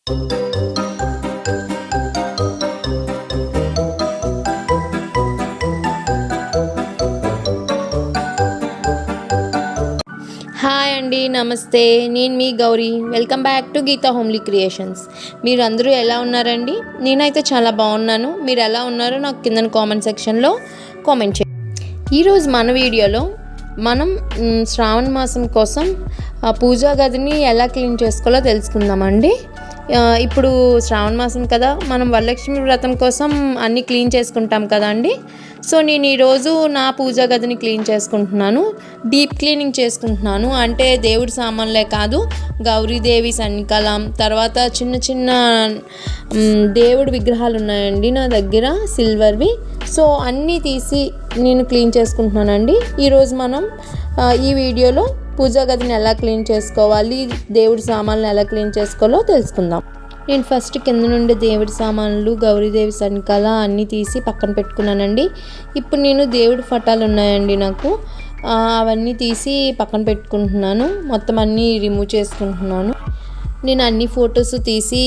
Hi అండి, నమస్తే. నేను మీ Gowri. Welcome back to Geetha homely creations. మీరు అందరూ ఎలా ఉన్నారండి? నేనైతే చాలా బాగున్నాను. మీరు ఎలా ఉన్నారో నాకు కింద కామెంట్ సెక్షన్లో కామెంట్ చేయండి. ఈరోజు మన వీడియోలో మనం శ్రావణ మాసం కోసం పూజా గదిని ఎలా క్లీన్ చేసుకోవాలో తెలుసుకుందామండి. ఇప్పుడు శ్రావణ మాసం కదా, మనం వరలక్ష్మి వ్రతం కోసం అన్నీ క్లీన్ చేసుకుంటాం కదా అండి. సో నేను ఈరోజు నా పూజా గదిని క్లీన్ చేసుకుంటున్నాను. డీప్ క్లీనింగ్ చేసుకుంటున్నాను. అంటే దేవుడి సామాన్లే కాదు, గౌరీదేవి సన్నికలం, తర్వాత చిన్న చిన్న దేవుడి విగ్రహాలు ఉన్నాయండి నా దగ్గర, సిల్వర్వి. సో అన్నీ తీసి నేను క్లీన్ చేసుకుంటున్నానండి. ఈరోజు మనం ఈ వీడియోలో పూజా గదిని ఎలా క్లీన్ చేసుకోవాలి, దేవుడి సామాన్లు ఎలా క్లీన్ చేసుకోవాలో తెలుసుకుందాం. నేను ఫస్ట్ కింద నుండి దేవుడి సామాన్లు, గౌరీదేవి సన్నికల అన్నీ తీసి పక్కన పెట్టుకున్నానండి. ఇప్పుడు నేను దేవుడి ఫోటోలు ఉన్నాయండి నాకు, అవన్నీ తీసి పక్కన పెట్టుకుంటున్నాను. మొత్తం అన్నీ రిమూవ్ చేసుకుంటున్నాను. నేను అన్ని ఫొటోస్ తీసి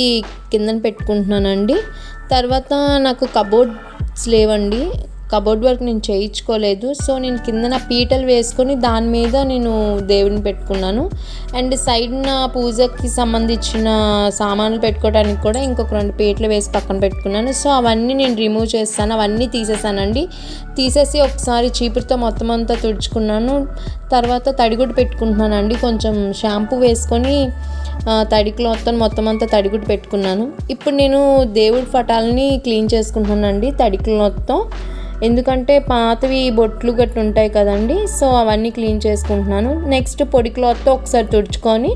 కిందన పెట్టుకుంటున్నానండి. తర్వాత నాకు కబోర్డ్స్ లేవండి, కబోర్డ్ వర్క్ నేను చేయించుకోలేదు. సో నేను కిందన పీటలు వేసుకొని దాని మీద నేను దేవుడిని పెట్టుకున్నాను. అండ్ సైడ్న పూజకి సంబంధించిన సామాన్లు పెట్టుకోవడానికి కూడా ఇంకొక 2 పీటలు వేసి పక్కన పెట్టుకున్నాను. సో అవన్నీ నేను రిమూవ్ చేస్తాను, అవన్నీ తీసేసానండి. తీసేసి ఒకసారి చీపురుతో మొత్తం అంతా తుడుచుకున్నాను. తర్వాత తడిగుడ్డు పెట్టుకుంటున్నానండి. కొంచెం షాంపూ వేసుకొని తడి క్లాత్తో మొత్తం అంతా తడిగుడ్డు పెట్టుకున్నాను. ఇప్పుడు నేను దేవుడి ఫటాలని క్లీన్ చేసుకుంటున్నానండి తడి క్లాత్తో. ఎందుకంటే పాతవి బొట్లు గట్టు ఉంటాయి కదండి, సో అవన్నీ క్లీన్ చేసుకుంటున్నాను. నెక్స్ట్ పొడి క్లాత్తో ఒకసారి తుడుచుకొని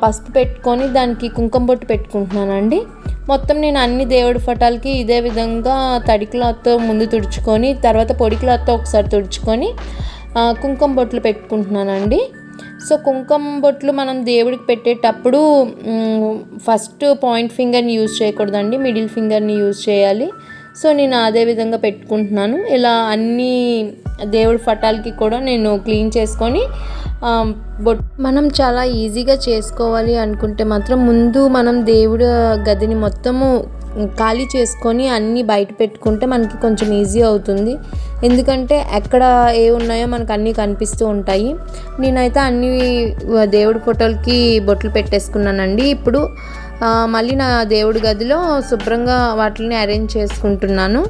పసుపు పెట్టుకొని దానికి కుంకుమ బొట్టు పెట్టుకుంటున్నానండి. మొత్తం నేను అన్ని దేవుడి ఫటాలకి ఇదే విధంగా తడి క్లాత్తో ముందు తుడుచుకొని తర్వాత పొడి క్లాత్తో ఒకసారి తుడుచుకొని కుంకుమ బొట్లు పెట్టుకుంటున్నానండి. సో కుంకుమ బొట్లు మనం దేవుడికి పెట్టేటప్పుడు ఫస్ట్ పాయింట్ ఫింగర్ని యూజ్ చేయకూడదండి, మిడిల్ ఫింగర్ని యూజ్ చేయాలి. సో నేను అదే విధంగా పెట్టుకుంటున్నాను. ఇలా అన్ని దేవుడి ఫటాలకి కూడా నేను క్లీన్ చేసుకొని మనం చాలా ఈజీగా చేసుకోవాలి అనుకుంటే మాత్రం ముందు మనం దేవుడి గదిని మొత్తము ఖాళీ చేసుకొని అన్నీ బయట పెట్టుకుంటే మనకి కొంచెం ఈజీ అవుతుంది. ఎందుకంటే ఎక్కడ ఏ ఉన్నాయో మనకు అన్నీ కనిపిస్తూ ఉంటాయి. నేనైతే అన్ని దేవుడి ఫోటోలకి బొట్లు పెట్టేసుకున్నానండి. ఇప్పుడు మళ్ళీ నా దేవుడి గదిలో శుభ్రంగా వాటిని అరేంజ్ చేసుకుంటున్నాను,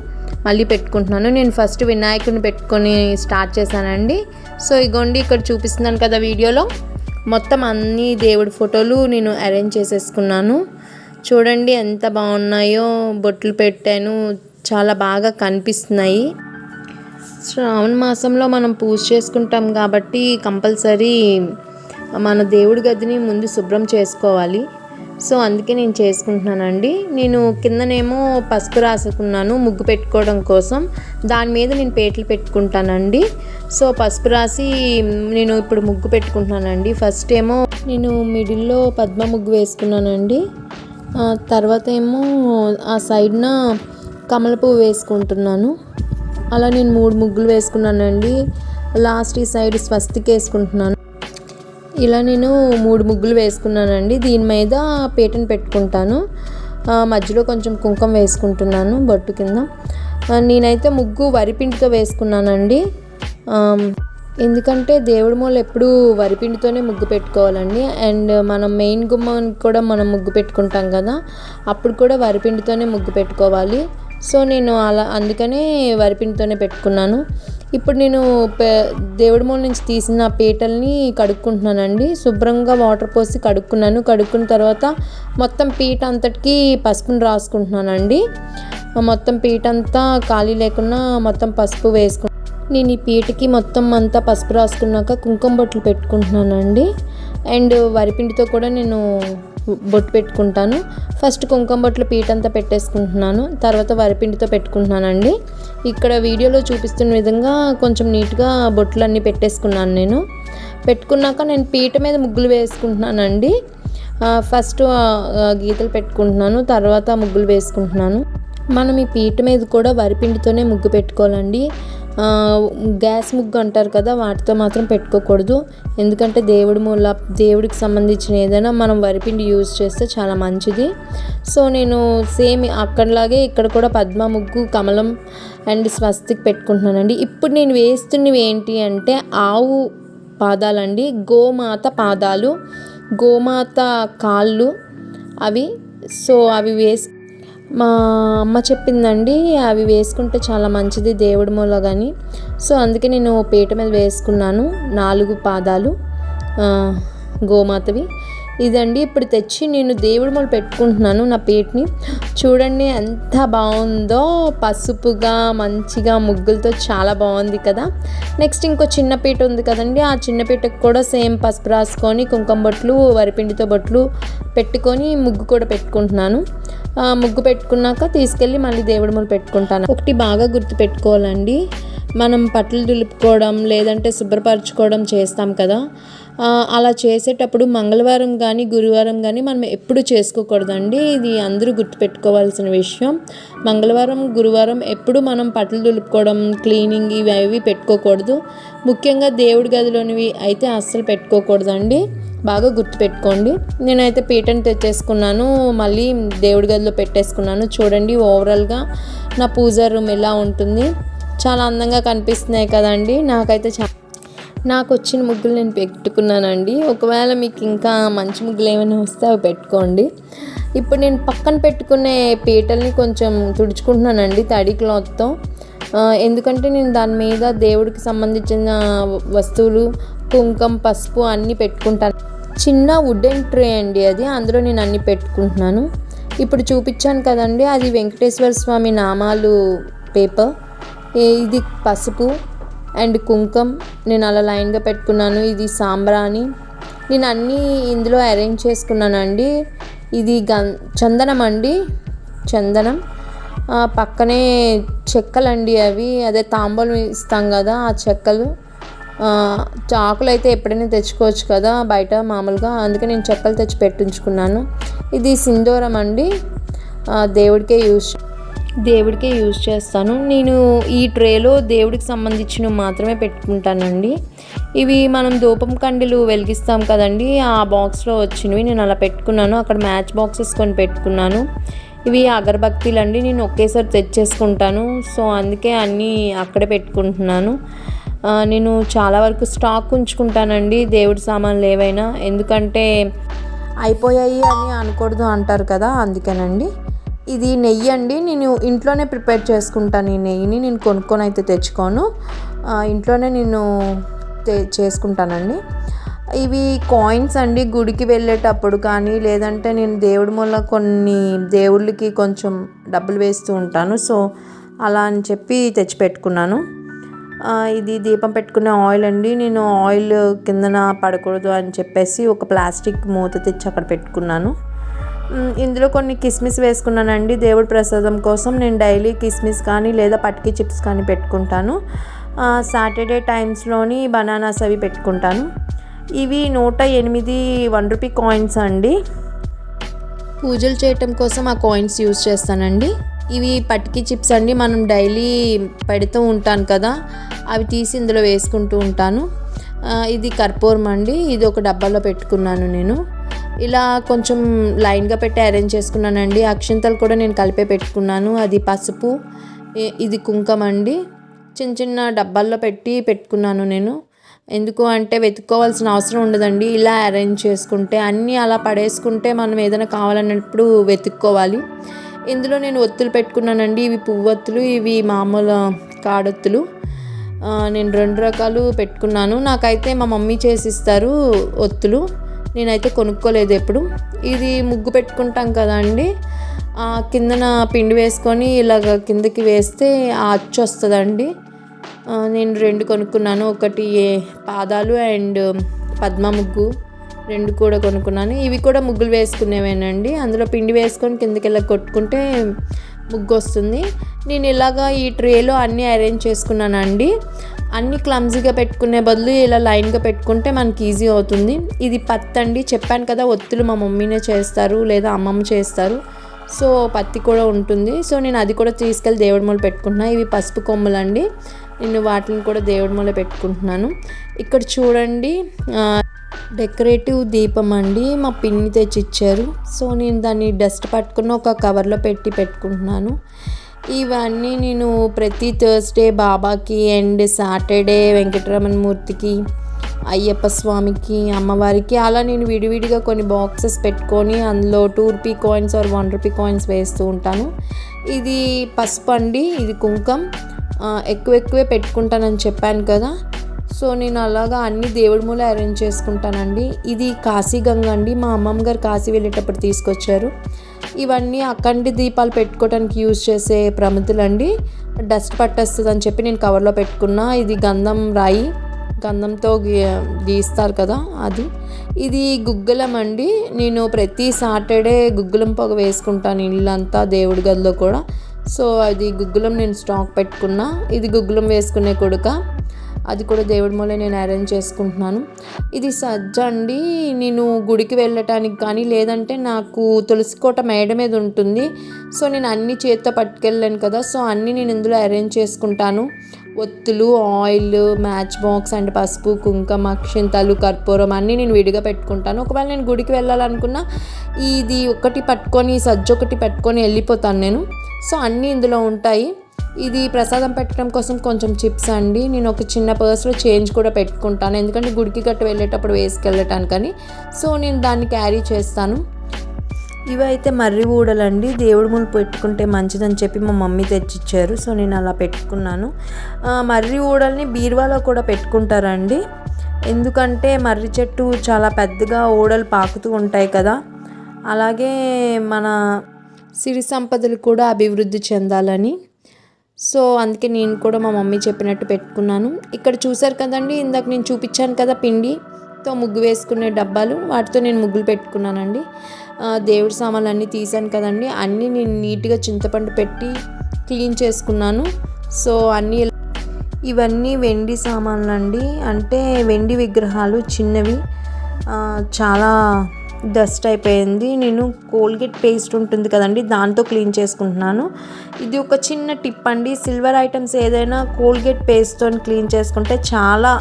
మళ్ళీ పెట్టుకుంటున్నాను. నేను ఫస్ట్ వినాయకుడిని పెట్టుకొని స్టార్ట్ చేశానండి. సో ఇగోండి ఇక్కడ చూపిస్తున్నాను కదా వీడియోలో, మొత్తం అన్ని దేవుడి ఫోటోలు నేను అరేంజ్ చేసేసుకున్నాను. చూడండి ఎంత బాగున్నాయో, బొట్లు పెట్టాను, చాలా బాగా కనిపిస్తున్నాయి. శ్రావణ మాసంలో మనం పూజ చేసుకుంటాం కాబట్టి కంపల్సరీ మన దేవుడి గదిని ముందు శుభ్రం చేసుకోవాలి. సో అందుకే నేను చేసుకుంటున్నానండి. నేను కిందనేమో పసుపు రాసుకున్నాను ముగ్గు పెట్టుకోవడం కోసం, దాని మీద నేను పేటలు పెట్టుకుంటానండి. సో పసుపు రాసి నేను ఇప్పుడు ముగ్గు పెట్టుకుంటున్నానండి. ఫస్ట్ ఏమో నేను మిడిల్లో పద్మ ముగ్గు వేసుకున్నానండి. తర్వాత ఏమో ఆ సైడ్న కమల పువ్వు వేసుకుంటున్నాను. అలా నేను 3 ముగ్గులు వేసుకున్నానండి. లాస్ట్ ఈ సైడ్ స్వస్తికి వేసుకుంటున్నాను. ఇలా నేను 3 ముగ్గులు వేసుకున్నానండి. దీని మీద పీటను పెట్టుకుంటాను. మధ్యలో కొంచెం కుంకుమ వేసుకుంటున్నాను బొట్టు కింద. నేనైతే ముగ్గు వరిపిండితో వేసుకున్నానండి. ఎందుకంటే దేవుడి మూల ఎప్పుడూ వరిపిండితోనే ముగ్గు పెట్టుకోవాలండి. అండ్ మనం మెయిన్ గుమ్మానికి కూడా మనం ముగ్గు పెట్టుకుంటాం కదా, అప్పుడు కూడా వరిపిండితోనే ముగ్గు పెట్టుకోవాలి. సో నేను అందుకనే వరిపిండితోనే పెట్టుకున్నాను. ఇప్పుడు నేను దేవుడి మూల నుంచి తీసిన పీటల్ని కడుక్కుంటున్నానండి. శుభ్రంగా వాటర్ పోసి కడుక్కున్నాను. కడుక్కున్న తర్వాత మొత్తం పీట అంతటికి పసుపుని రాసుకుంటున్నానండి. మొత్తం పీట అంతా ఖాళీ లేకుండా మొత్తం పసుపు వేసుకుంటున్నాను. నేను ఈ పీటకి మొత్తం అంతా పసుపు రాసుకున్నాక కుంకుమ బొట్లు పెట్టుకుంటున్నానండి. అండ్ వరిపిండితో కూడా నేను బొట్టు పెట్టుకుంటాను. ఫస్ట్ కుంకుమ బొట్లు పీట అంతా పెట్టేసుకుంటున్నాను, తర్వాత వరిపిండితో పెట్టుకుంటున్నానండి. ఇక్కడ వీడియోలో చూపిస్తున్న విధంగా కొంచెం నీట్గా బొట్లు అన్నీ పెట్టేసుకున్నాను. నేను పెట్టుకున్నాక నేను పీట మీద ముగ్గులు వేసుకుంటున్నానండి. ఫస్ట్ గీతలు పెట్టుకుంటున్నాను, తర్వాత ముగ్గులు వేసుకుంటున్నాను. మనం ఈ పీట మీద కూడా వరిపిండితోనే ముగ్గు పెట్టుకోవాలండి. గ్యాస్ ముగ్గు అంటారు కదా, వాటితో మాత్రం పెట్టుకోకూడదు. ఎందుకంటే దేవుడికి సంబంధించిన ఏదైనా మనం వరిపిండి యూజ్ చేస్తే చాలా మంచిది. సో నేను సేమ్ అక్కడలాగే ఇక్కడ కూడా పద్మ ముగ్గు, కమలం అండ్ స్వస్తిక్ పెట్టుకుంటున్నానండి. ఇప్పుడు నేను వేస్తున్నవి ఏంటి అంటే ఆవు పాదాలండి, గోమాత పాదాలు, గోమాత కాళ్ళు అవి. సో అవి మా అమ్మ చెప్పిందండి, అవి వేసుకుంటే చాలా మంచిది దేవుడి మూల కానీ. సో అందుకే నేను పీట మీద వేసుకున్నాను 4 పాదాలు గోమాతవి. ఇదండి ఇప్పుడు తెచ్చి నేను దేవుడి మూల పెట్టుకుంటున్నాను నా పీటని. చూడండి ఎంత బాగుందో, పసుపుగా మంచిగా ముగ్గులతో చాలా బాగుంది కదా. నెక్స్ట్ ఇంకో చిన్న పీట ఉంది కదండి, ఆ చిన్న పీటకు కూడా సేమ్ పసుపు రాసుకొని కుంకుమ బొట్లు, వరిపిండితో బొట్లు పెట్టుకొని ముగ్గు కూడా పెట్టుకుంటున్నాను. ముగ్గు పెట్టుకున్నాక తీసుకెళ్ళి మళ్ళీ దేవుడి మూల పెట్టుకుంటాను. ఒకటి బాగా గుర్తు పెట్టుకోవాలండి, మనం బట్టలు దులుపుకోవడం లేదంటే శుభ్రపరచుకోవడం చేస్తాం కదా, అలా చేసేటప్పుడు మంగళవారం కానీ గురువారం కానీ మనం ఎప్పుడు చేసుకోకూడదండి. ఇది అందరూ గుర్తుపెట్టుకోవాల్సిన విషయం. మంగళవారం గురువారం ఎప్పుడు మనం బట్టలు దులుపుకోవడం, క్లీనింగ్ ఇవి పెట్టుకోకూడదు. ముఖ్యంగా దేవుడి గదిలోనివి అయితే అస్సలు పెట్టుకోకూడదండి, బాగా గుర్తుపెట్టుకోండి. నేనైతే పీటను తెచ్చేసుకున్నాను, మళ్ళీ దేవుడి గదిలో పెట్టేసుకున్నాను. చూడండి ఓవరాల్గా నా పూజా రూమ్ ఎలా ఉంటుంది, చాలా అందంగా కనిపిస్తున్నాయి కదండి. నాకు వచ్చిన ముగ్గులు నేను పెట్టుకున్నానండి. ఒకవేళ మీకు ఇంకా మంచి ముగ్గులు ఏమైనా వస్తే అవి పెట్టుకోండి. ఇప్పుడు నేను పక్కన పెట్టుకునే పీటల్ని కొంచెం తుడుచుకుంటున్నానండి తడి క్లాత్తో. ఎందుకంటే నేను దాని మీద దేవుడికి సంబంధించిన వస్తువులు, కుంకుమ, పసుపు అన్నీ పెట్టుకుంటాను. చిన్న వుడెన్ ట్రే అండి అది, అందులో నేను అన్నీ పెట్టుకుంటున్నాను. ఇప్పుడు చూపించాను కదండి, అది వెంకటేశ్వర స్వామి నామాలు పేపర్. ఇది పసుపు అండ్ కుంకుమ నేను అలా లైన్గా పెట్టుకున్నాను. ఇది సాంబ్రాణి నేను అన్నీ ఇందులో అరేంజ్ చేసుకున్నానండి. ఇది చందనం అండి, చందనం. పక్కనే చెక్కలండి అవి, అదే తాంబూలం ఇస్తాం కదా ఆ చెక్కలు. ఆకులు అయితే ఎప్పుడైనా తెచ్చుకోవచ్చు కదా బయట మామూలుగా, అందుకే నేను చెక్కలు తెచ్చి పెట్టించుకున్నాను. ఇది సింధూరం అండి, దేవుడికే యూజ్ చేస్తాను. నేను ఈ ట్రేలో దేవుడికి సంబంధించినవి మాత్రమే పెట్టుకుంటానండి. ఇవి మనం ధూపం కండీలు వెలిగిస్తాం కదండి, ఆ బాక్స్లో వచ్చినవి నేను అలా పెట్టుకున్నాను. అక్కడ మ్యాచ్ బాక్సెస్ కొని పెట్టుకున్నాను. ఇవి అగరబత్తీలు అండి, నేను ఒకేసారి తెచ్చేసుకుంటాను. సో అందుకే అన్నీ అక్కడే పెట్టుకుంటున్నాను. నేను చాలా వరకు స్టాక్ ఉంచుకుంటానండి దేవుడి సామాన్లు ఏవైనా, ఎందుకంటే అయిపోయాయి అని అనకూడదు అంటారు కదా, అందుకేనండి. ఇది నెయ్యి అండి, నేను ఇంట్లోనే ప్రిపేర్ చేసుకుంటాను. ఈ నెయ్యిని నేను కొనుక్కొని అయితే తెచ్చుకోను, ఇంట్లోనే నేను చేసుకుంటానండి. ఇవి కాయిన్స్ అండి, గుడికి వెళ్ళేటప్పుడు కానీ లేదంటే నేను దేవుడి మూల కొన్ని దేవుళ్ళకి కొంచెం డబ్బులు వేస్తూ ఉంటాను. సో అలా అని చెప్పి తెచ్చిపెట్టుకున్నాను. ఇది దీపం పెట్టుకునే ఆయిల్ అండి, నేను ఆయిల్ కిందన పడకూడదు అని చెప్పేసి ఒక ప్లాస్టిక్ మూత తెచ్చి అక్కడ పెట్టుకున్నాను. ఇందులో కొన్ని కిస్మిస్ వేసుకున్నానండి దేవుడి ప్రసాదం కోసం. నేను డైలీ కిస్మిస్ కానీ లేదా పట్కి చిప్స్ కానీ పెట్టుకుంటాను. సాటర్డే టైమ్స్లోని బనానాస్ అవి పెట్టుకుంటాను. ఇవి 108 1 రూపీ కాయిన్స్ అండి, పూజలు చేయటం కోసం ఆ కాయిన్స్ యూజ్ చేస్తానండి. ఇవి పట్కి చిప్స్ అండి, మనం డైలీ పెడుతూ ఉంటాను కదా, అవి తీసి ఇందులో వేసుకుంటూ ఉంటాను. ఇది కర్పూరం అండి, ఇది ఒక డబ్బాలో పెట్టుకున్నాను నేను. ఇలా కొంచెం లైన్గా పెట్టి అరేంజ్ చేసుకున్నానండి. అక్షింతలు కూడా నేను కలిపే పెట్టుకున్నాను. అది పసుపు, ఇది కుంకుమ అండి, చిన్న చిన్న డబ్బాల్లో పెట్టుకున్నాను నేను. ఎందుకు అంటే వెతుక్కోవాల్సిన అవసరం ఉండదండి, ఇలా అరేంజ్ చేసుకుంటే. అన్నీ అలా పడేసుకుంటే మనం ఏదైనా కావాలన్నప్పుడు వెతుక్కోవాలి. ఇందులో నేను ఒత్తులు పెట్టుకున్నానండి, ఇవి పువ్వొత్తులు, ఇవి మామూలు కాడొత్తులు. నేను 2 రకాలు పెట్టుకున్నాను. నాకైతే మా మమ్మీ చేసిస్తారు ఒత్తులు, నేనైతే కొనుక్కోలేదు ఎప్పుడు. ఇది ముగ్గు పెట్టుకుంటాం కదా అండి, కిందన పిండి వేసుకొని ఇలాగ కిందకి వేస్తే ఆ అచ్చు వస్తుందండి. నేను 2 కొనుక్కున్నాను, ఒకటి పాదాలు అండ్ పద్మ ముగ్గు 2 కూడా కొనుక్కున్నాను. ఇవి కూడా ముగ్గులు వేసుకునేవేనండి, అందులో పిండి వేసుకొని కిందకి ఇలా కొట్టుకుంటే ముగ్గు వస్తుంది. నేను ఇలాగా ఈ ట్రేలో అన్నీ అరేంజ్ చేసుకున్నానండి. అన్నీ క్లమ్జీగా పెట్టుకునే బదులు ఇలా లైన్గా పెట్టుకుంటే మనకి ఈజీ అవుతుంది. ఇది పత్తి అండి, చెప్పాను కదా ఒత్తులు మా మమ్మీనే చేస్తారు లేదా అమ్మమ్మ చేస్తారు. సో పత్తి కూడా ఉంటుంది. సో నేను అది కూడా తీసుకెళ్ళి దేవుడి మూల పెట్టుకుంటున్నాను. ఇవి పసుపు కొమ్ములు అండి, నేను వాటిని కూడా దేవుడి మూల పెట్టుకుంటున్నాను. ఇక్కడ చూడండి డెకరేటివ్ దీపం అండి, మా పిన్ని తెచ్చిచ్చారు. సో నేను దాన్ని డస్ట్ పట్టుకుని ఒక కవర్లో పెట్టుకుంటున్నాను. ఇవన్నీ నేను ప్రతి థర్స్డే బాబాకి అండ్ సాటర్డే వెంకటరమణ మూర్తికి, అయ్యప్ప స్వామికి, అమ్మవారికి అలా నేను విడివిడిగా కొన్ని బాక్సెస్ పెట్టుకొని అందులో 2 rupee coins or 1 rupee coins వేస్తూ ఉంటాను. ఇది పసుపు అండి, ఇది కుంకం. ఎక్కువే పెట్టుకుంటానని చెప్పాను కదా. సో నేను అలాగా అన్ని దేవుడి మూల అరేంజ్ చేసుకుంటానండి. ఇది కాశీ గంగ అండి, మా అమ్మమ్మ గారు కాశీ వెళ్ళేటప్పుడు తీసుకొచ్చారు. ఇవన్నీ అఖండ దీపాలు పెట్టుకోవడానికి యూజ్ చేసే ప్రమితులండి. డస్ట్ పట్టేస్తుంది అని చెప్పి నేను కవర్లో పెట్టుకున్నా. ఇది గంధం రాయి, గంధంతో గీస్తారు కదా అది. ఇది గుగ్గులం అండి, నేను ప్రతి సాటర్డే గుగ్గులం పొగ వేసుకుంటాను ఇల్లంతా, దేవుడి గదిలో కూడా. సో అది గుగ్గులం నేను స్టాక్ పెట్టుకున్నా. ఇది గుగ్గులం వేసుకునే కొడుక, అది కూడా దేవుడి మూల నేను అరేంజ్ చేసుకుంటున్నాను. ఇది సజ్జ అండి, నేను గుడికి వెళ్ళటానికి కానీ లేదంటే నాకు తులసి కోట మేడ మీద ఉంటుంది. సో నేను అన్ని చేత్తో పట్టుకెళ్ళాను కదా, సో అన్నీ నేను ఇందులో అరేంజ్ చేసుకుంటాను. ఒత్తులు, ఆయిల్, మ్యాచ్ బాక్స్ అండ్ పసుపు, కుంకుమ, అక్షింతలు, కర్పూరం అన్నీ నేను విడిగా పెట్టుకుంటాను. ఒకవేళ నేను గుడికి వెళ్ళాలనుకున్నా ఇది ఒకటి పట్టుకొని, సజ్జ ఒకటి పెట్టుకొని వెళ్ళిపోతాను నేను. సో అన్నీ ఇందులో ఉంటాయి. ఇది ప్రసాదం పెట్టడం కోసం కొంచెం చిప్స్ అండి, నేను ఒక చిన్న పర్స్లో చేంజ్ కూడా పెట్టుకుంటాను, ఎందుకంటే గుడికి గట్టు వెళ్ళేటప్పుడు వేసుకెళ్ళటానికని. సో నేను దాన్ని క్యారీ చేస్తాను. ఇవైతే మర్రి ఊడలండి, దేవుడి ముందు పెట్టుకుంటే మంచిదని చెప్పి మా మమ్మీ తెచ్చిచ్చారు. సో నేను అలా పెట్టుకున్నాను. మర్రి ఊడల్ని బీరువాలో కూడా పెట్టుకుంటారండి, ఎందుకంటే మర్రి చెట్టు చాలా పెద్దగా ఊడలు పాకుతూ ఉంటాయి కదా. అలాగే మన సిరి సంపదలు కూడా అభివృద్ధి చెందాలని. సో అందుకే నేను కూడా మా మమ్మీ చెప్పినట్టు పెట్టుకున్నాను. ఇక్కడ చూసారు కదండి, ఇందాక నేను చూపించాను కదా పిండితో ముగ్గు వేసుకునే డబ్బాలు, వాటితో నేను ముగ్గులు పెట్టుకున్నానండి. దేవుడి సామాన్లు అన్నీ తీసాను కదండి, అన్నీ నేను నీట్గా చింతపండు పెట్టి క్లీన్ చేసుకున్నాను. సో ఇవన్నీ వెండి సామాన్లు అండి, అంటే వెండి విగ్రహాలు చిన్నవి. చాలా డస్ట్ అయిపోయింది. నేను కోల్గేట్ పేస్ట్ ఉంటుంది కదండి, దాంతో క్లీన్ చేసుకుంటున్నాను. ఇది ఒక చిన్న టిప్ అండి, సిల్వర్ ఐటమ్స్ ఏదైనా కోల్గేట్ పేస్ట్తో క్లీన్ చేసుకుంటే చాలా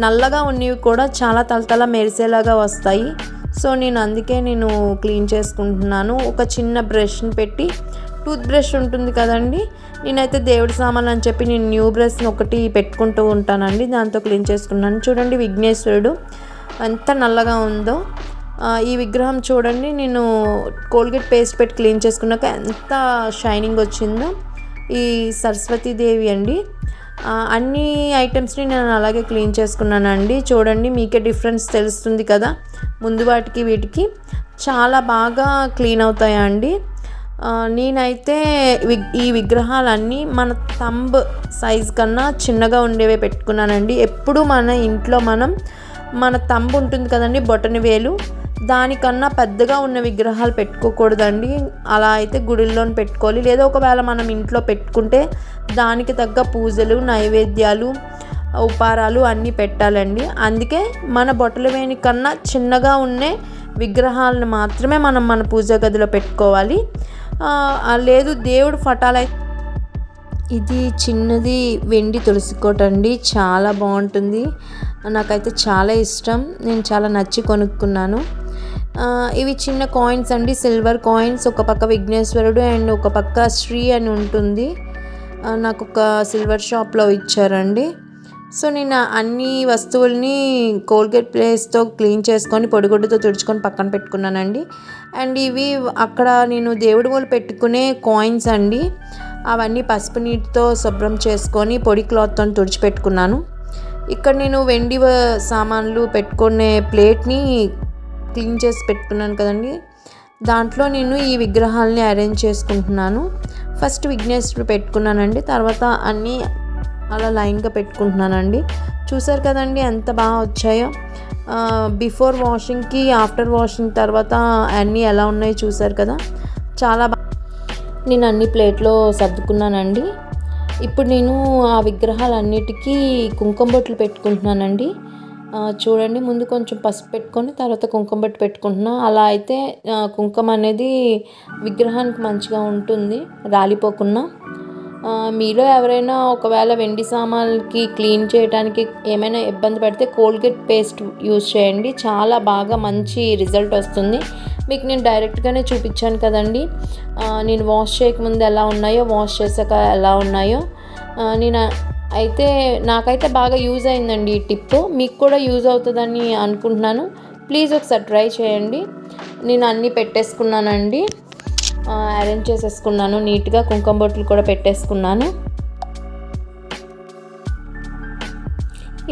నల్లగా ఉన్నవి కూడా చాలా తలతల మెరిసేలాగా వస్తాయి. సో అందుకే నేను క్లీన్ చేసుకుంటున్నాను. ఒక చిన్న బ్రష్ని పెట్టి, టూత్ బ్రష్ ఉంటుంది కదండి, నేనైతే దేవుడి సామాన్లు అని చెప్పి నేను న్యూ బ్రష్ని ఒకటి పెట్టుకుంటూ ఉంటానండి, దాంతో క్లీన్ చేసుకున్నాను. చూడండి విఘ్నేశ్వరుడు ఎంత నల్లగా ఉందో. ఈ విగ్రహం చూడండి, నేను కోల్గేట్ పేస్ట్ పెట్టి క్లీన్ చేసుకున్నాక ఎంత షైనింగ్ వచ్చిందో. ఈ సరస్వతీదేవి అండి. అన్ని ఐటమ్స్ని నేను అలాగే క్లీన్ చేసుకున్నానండి. చూడండి మీకే డిఫరెన్స్ తెలుస్తుంది కదా, ముందు వాటికి వీటికి చాలా బాగా క్లీన్ అవుతాయండి. నేనైతే ఈ విగ్రహాలన్నీ మన థంబ్ సైజ్ కన్నా చిన్నగా ఉండేవే పెట్టుకున్నానండి. ఎప్పుడు మన ఇంట్లో మన థంబ్ ఉంటుంది కదండి, బొటన వేలు, దానికన్నా పెద్దగా ఉన్న విగ్రహాలు పెట్టుకోకూడదండి. అలా అయితే గుడిల్లోని పెట్టుకోవాలి, లేదా ఒకవేళ మనం ఇంట్లో పెట్టుకుంటే దానికి తగ్గ పూజలు, నైవేద్యాలు, ఉపారాలు అన్నీ పెట్టాలండి. అందుకే మన బొటల వేణి కన్నా చిన్నగా ఉండే విగ్రహాలను మాత్రమే మనం మన పూజా గదిలో పెట్టుకోవాలి. లేదు దేవుడు ఫటాలు. ఇది చిన్నది వెండి తులసి కోట అండి, చాలా బాగుంటుంది, నాకైతే చాలా ఇష్టం, నేను చాలా నచ్చి కొనుక్కున్నాను. ఇవి చిన్న కాయిన్స్ అండి, సిల్వర్ కాయిన్స్. ఒక పక్క విఘ్నేశ్వరుడు అండ్ ఒక పక్క శ్రీ అని ఉంటుంది, నాకు ఒక సిల్వర్ షాప్లో ఇచ్చారండి. సో నేను అన్ని వస్తువుల్ని కోల్గేట్ ప్లేస్తో క్లీన్ చేసుకొని పొడిగుడ్డతో తుడుచుకొని పక్కన పెట్టుకున్నానండి. అండ్ ఇవి అక్కడ నేను దేవుడి మూల పెట్టుకునే కాయిన్స్ అండి, అవన్నీ పసుపు నీటితో శుభ్రం చేసుకొని పొడి క్లాత్తో తుడిచిపెట్టుకున్నాను. ఇక్కడ నేను వెండి సామాన్లు పెట్టుకునే ప్లేట్ని క్లీన్ చేసి పెట్టుకున్నాను కదండి, దాంట్లో నేను ఈ విగ్రహాలని అరేంజ్ చేసుకుంటున్నాను. ఫస్ట్ విఘ్నేశ్వరుడు పెట్టుకున్నానండి, తర్వాత అన్నీ అలా లైన్గా పెట్టుకుంటున్నానండి. చూసారు కదండి ఎంత బాగా వచ్చాయో. బిఫోర్ వాషింగ్కి ఆఫ్టర్ వాషింగ్ తర్వాత అన్నీ ఎలా ఉన్నాయో చూసారు కదా, చాలా బాగా నేను అన్ని ప్లేట్లో సర్దుకున్నానండి. ఇప్పుడు నేను ఆ విగ్రహాలన్నిటికీ కుంకుమ బొట్లు పెట్టుకుంటున్నానండి. చూడండి, ముందు కొంచెం పసుపు పెట్టుకొని తర్వాత కుంకుమ బొట్టు పెట్టుకుంటున్నా. అలా అయితే కుంకుమ అనేది విగ్రహానికి మంచిగా ఉంటుంది, రాలిపోకుండా. మీలో ఎవరైనా ఒకవేళ వెండి సామాన్లకి క్లీన్ చేయడానికి ఏమైనా ఇబ్బంది పడితే కోల్గేట్ పేస్ట్ యూజ్ చేయండి, చాలా బాగా మంచి రిజల్ట్ వస్తుంది. మీకు నేను డైరెక్ట్గానే చూపించాను కదండి, నేను వాష్ చేయకముందు ఎలా ఉన్నాయో, వాష్ చేశాక ఎలా ఉన్నాయో. నాకైతే బాగా యూజ్ అయిందండి ఈ టిప్. మీకు కూడా యూజ్ అవుతుందని అనుకుంటున్నాను. ప్లీజ్ ఒకసారి ట్రై చేయండి. నేను అన్నీ పెట్టేసుకున్నానండి, అరేంజ్ చేసేసుకున్నాను నీట్గా. కుంకుమ బొట్లు కూడా పెట్టేసుకున్నాను.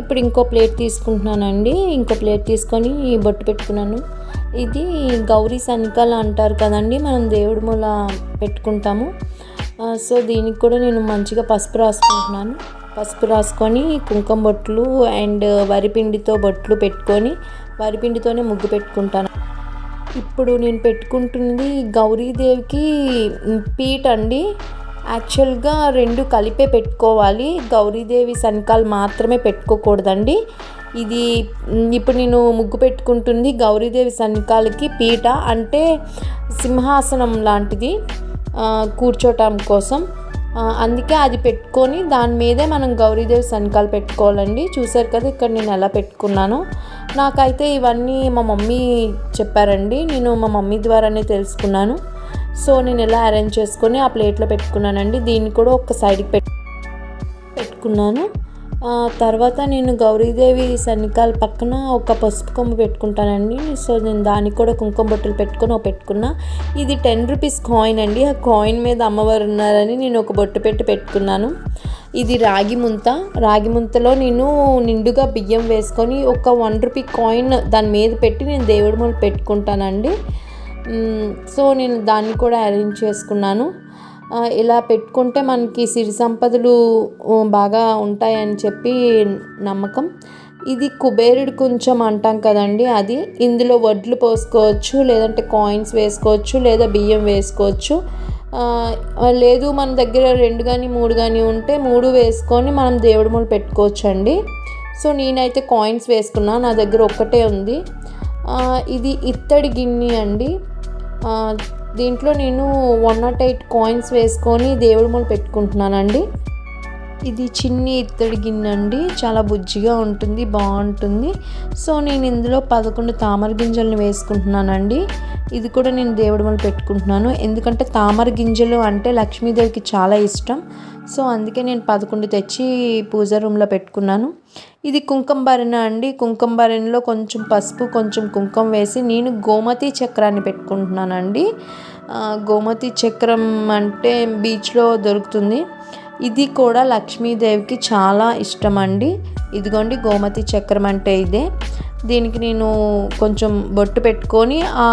ఇప్పుడు ఇంకో ప్లేట్ తీసుకుంటున్నానండి. ఇంకో ప్లేట్ తీసుకొని బొట్టు పెట్టుకున్నాను. ఇది గౌరీ సన్నికాలు అంటారు కదండి, మనం దేవుడి మూల పెట్టుకుంటాము. సో దీనికి కూడా నేను మంచిగా పసుపు రాసుకుంటున్నాను. పసుపు రాసుకొని కుంకుమ బొట్లు అండ్ వరిపిండితో బొట్లు పెట్టుకొని వరిపిండితోనే ముగ్గు పెట్టుకుంటాను. ఇప్పుడు నేను పెట్టుకుంటుంది గౌరీదేవికి పీట అండి. యాక్చువల్గా రెండు కలిపే పెట్టుకోవాలి, గౌరీదేవి సన్నికాలు మాత్రమే పెట్టుకోకూడదండి. ఇది ఇప్పుడు నేను ముగ్గు పెట్టుకుంటుంది గౌరీదేవి సన్నికాలకి పీట, అంటే సింహాసనం లాంటిది కూర్చోటం కోసం. అందుకే అది పెట్టుకొని దాని మీదే మనం గౌరీదేవి సన్నికాలు పెట్టుకోవాలండి. చూసారు కదా ఇక్కడ నేను ఎలా పెట్టుకున్నాను. నాకైతే ఇవన్నీ మా మమ్మీ చెప్పారండి, నేను మా మమ్మీ ద్వారానే తెలుసుకున్నాను. సో నేను ఎలా అరేంజ్ చేసుకొని ఆ ప్లేట్లో పెట్టుకున్నానండి. దీన్ని కూడా ఒక సైడ్కి పెట్టుకున్నాను. తర్వాత నేను గౌరీదేవి సన్నికాల పక్కన ఒక పసుపు కొమ్ము పెట్టుకుంటానండి. సో నేను దానికి కూడా కుంకుమ బొట్టలు పెట్టుకున్నా. ఇది 10 రూపీస్ కాయిన్ అండి. ఆ కాయిన్ మీద అమ్మవారు ఉన్నారని నేను ఒక బొట్టు పెట్టుకున్నాను. ఇది రాగి ముంతలో నేను నిండుగా బియ్యం వేసుకొని ఒక 1 రూపీ కాయిన్ దాని మీద పెట్టి నేను దేవుడి మూల పెట్టుకుంటానండి. సో నేను దాన్ని కూడా అరేంజ్ చేసుకున్నాను. ఇలా పెట్టుకుంటే మనకి సిరి సంపదలు బాగా ఉంటాయని చెప్పి నమ్మకం. ఇది కుబేరుడు కొంచెం అంటాం కదండి, అది ఇందులో వడ్లు పోసుకోవచ్చు, లేదంటే కాయిన్స్ వేసుకోవచ్చు, లేదా బియ్యం వేసుకోవచ్చు. లేదు మన దగ్గర 2 కానీ 3 కానీ ఉంటే 3 వేసుకొని మనం దేవుడి మూల పెట్టుకోవచ్చు అండి. సో నేనైతే కాయిన్స్ వేసుకున్నా, నా దగ్గర ఒక్కటే ఉంది. ఇది ఇత్తడి గిన్నె అండి. దీంట్లో నేను 108 కాయిన్స్ వేసుకొని దేవుడి మూల పెట్టుకుంటున్నానండి. ఇది చిన్ని ఇత్తడి గిన్నె అండి, చాలా బుజ్జిగా ఉంటుంది, బాగుంటుంది. సో నేను ఇందులో 11 తామర గింజలను వేసుకుంటున్నానండి. ఇది కూడా నేను దేవుడి మూల పెట్టుకుంటున్నాను, ఎందుకంటే తామర గింజలు అంటే లక్ష్మీదేవికి చాలా ఇష్టం. సో అందుకే నేను 11 తెచ్చి పూజ రూమ్లో పెట్టుకున్నాను. ఇది కుంకుమ భరణ అండి. కుంకుమ భరణలో కొంచెం పసుపు, కొంచెం కుంకుమ వేసి నేను గోమతి చక్రాన్ని పెట్టుకుంటున్నానండి. గోమతి చక్రం అంటే బీచ్లో దొరుకుతుంది. ఇది కూడా లక్ష్మీదేవికి చాలా ఇష్టం అండి. ఇదిగోండి గోమతి చక్రం అంటే ఇదే. దీనికి నేను కొంచెం బొట్టు పెట్టుకొని ఆ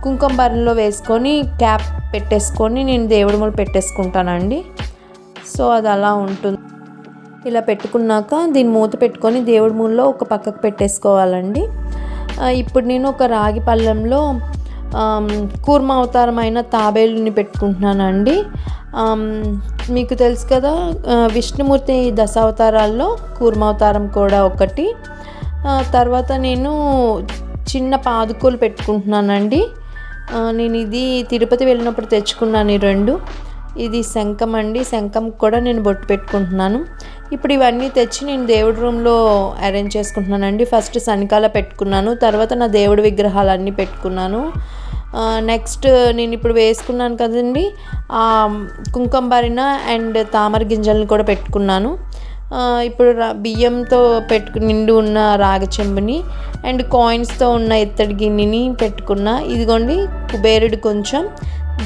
కుంకుమ భరణలో వేసుకొని క్యాప్ పెట్టేసుకొని నేను దేవుడి మూల పెట్టేసుకుంటానండి. సో అది అలా ఉంటుంది. ఇలా పెట్టుకున్నాక దీన్ని మూత పెట్టుకొని దేవుడి మూలలో ఒక పక్కకు పెట్టేసుకోవాలండి. ఇప్పుడు నేను ఒక రాగి పళ్ళెంలో కూర్మ అవతారమైన తాబేలుని పెట్టుకుంటున్నానండి. మీకు తెలుసు కదా, విష్ణుమూర్తి దశావతారాల్లో కూర్మ అవతారం కూడా ఒకటి. తర్వాత నేను చిన్న పాదుకోలు పెట్టుకుంటున్నానండి. నేను ఇది తిరుపతి వెళ్ళినప్పుడు తెచ్చుకున్నాను ఈ 2. ఇది శంఖం అండి, శంఖం కూడా నేను బొట్టు పెట్టుకుంటున్నాను. ఇప్పుడు ఇవన్నీ తెచ్చి నేను దేవుడి రూమ్లో అరేంజ్ చేసుకుంటున్నానండి. ఫస్ట్ సన్నికాల పెట్టుకున్నాను, తర్వాత నా దేవుడి విగ్రహాలన్నీ పెట్టుకున్నాను. నెక్స్ట్ నేను ఇప్పుడు వేసుకున్నాను కదండి కుంకుమ భరణ అండ్ తామర గింజలను కూడా పెట్టుకున్నాను. ఇప్పుడు బియ్యంతో నిండి ఉన్న రాగి చెంబుని అండ్ కాయిన్స్తో ఉన్న ఇత్తడి గిన్నెని పెట్టుకున్నా. ఇదిగోండి కుబేరుడు కొంచెం,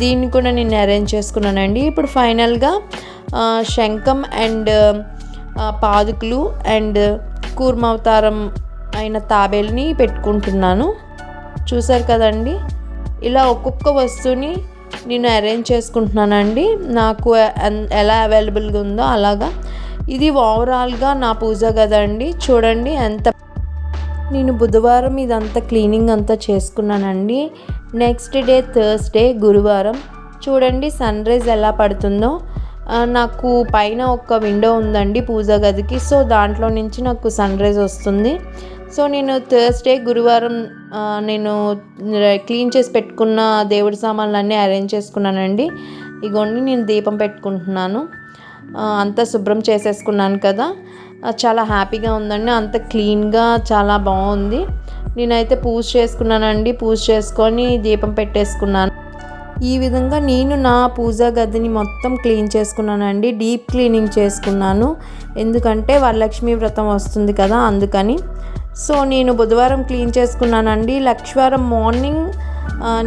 దీన్ని కూడా నేను అరేంజ్ చేసుకున్నానండి. ఇప్పుడు ఫైనల్గా శంఖం అండ్ పాదుకులు అండ్ కూర్మావతారం అయిన తాబేలుని పెట్టుకుంటున్నాను. చూసారు కదండి, ఇలా ఒక్కొక్క వస్తువుని నేను అరేంజ్ చేసుకుంటున్నానండి, నాకు ఎలా అవైలబుల్గా ఉందో అలాగా. ఇది ఓవరాల్గా నా పూజ కదండి. చూడండి ఎంత నేను బుధవారం ఇదంతా క్లీనింగ్ అంతా చేసుకున్నానండి. నెక్స్ట్ డే థర్స్డే గురువారం చూడండి సన్ రైజ్ ఎలా పడుతుందో. నాకు పైన ఒక విండో ఉందండి పూజ గదికి, సో దాంట్లో నుంచి నాకు సన్ రైజ్ వస్తుంది. సో నేను థర్స్డే గురువారం నేను క్లీన్ చేసి పెట్టుకున్న దేవుడి సామాన్లు అన్నీ అరేంజ్ చేసుకున్నానండి. ఇగోండి నేను దీపం పెట్టుకుంటున్నాను. అంతా శుభ్రం చేసేసుకున్నాను కదా, చాలా హ్యాపీగా ఉందండి. అంత క్లీన్గా చాలా బాగుంది. నేనైతే పూజ చేసుకున్నానండి. పూజ చేసుకొని దీపం పెట్టేసుకున్నాను. ఈ విధంగా నేను నా పూజా గదిని మొత్తం క్లీన్ చేసుకున్నానండి. డీప్ క్లీనింగ్ చేసుకున్నాను, ఎందుకంటే వరలక్ష్మి వ్రతం వస్తుంది కదా అందుకని. సో నేను బుధవారం క్లీన్ చేసుకున్నానండి. లక్ష్మీవారం మార్నింగ్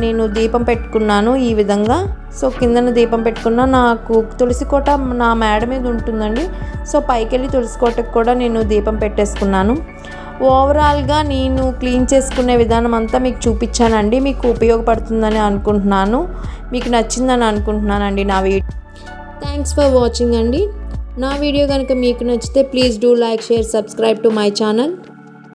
నేను దీపం పెట్టుకున్నాను ఈ విధంగా. సో కిందన దీపం పెట్టుకున్నా. నాకు తులసి కోట నా మేడ మీద ఉంటుందండి. సో పైకి వెళ్ళి తులసి కోటకు కూడా నేను దీపం పెట్టేసుకున్నాను. ఓవరాల్గా నేను క్లీన్ చేసుకునే విధానం అంతా మీకు చూపించానండి. మీకు ఉపయోగపడుతుందని అనుకుంటున్నాను, మీకు నచ్చిందని అనుకుంటున్నానండి నా వీడియో. థ్యాంక్స్ ఫర్ వాచింగ్ అండి. నా వీడియో కనుక మీకు నచ్చితే please do like, share, subscribe to my channel.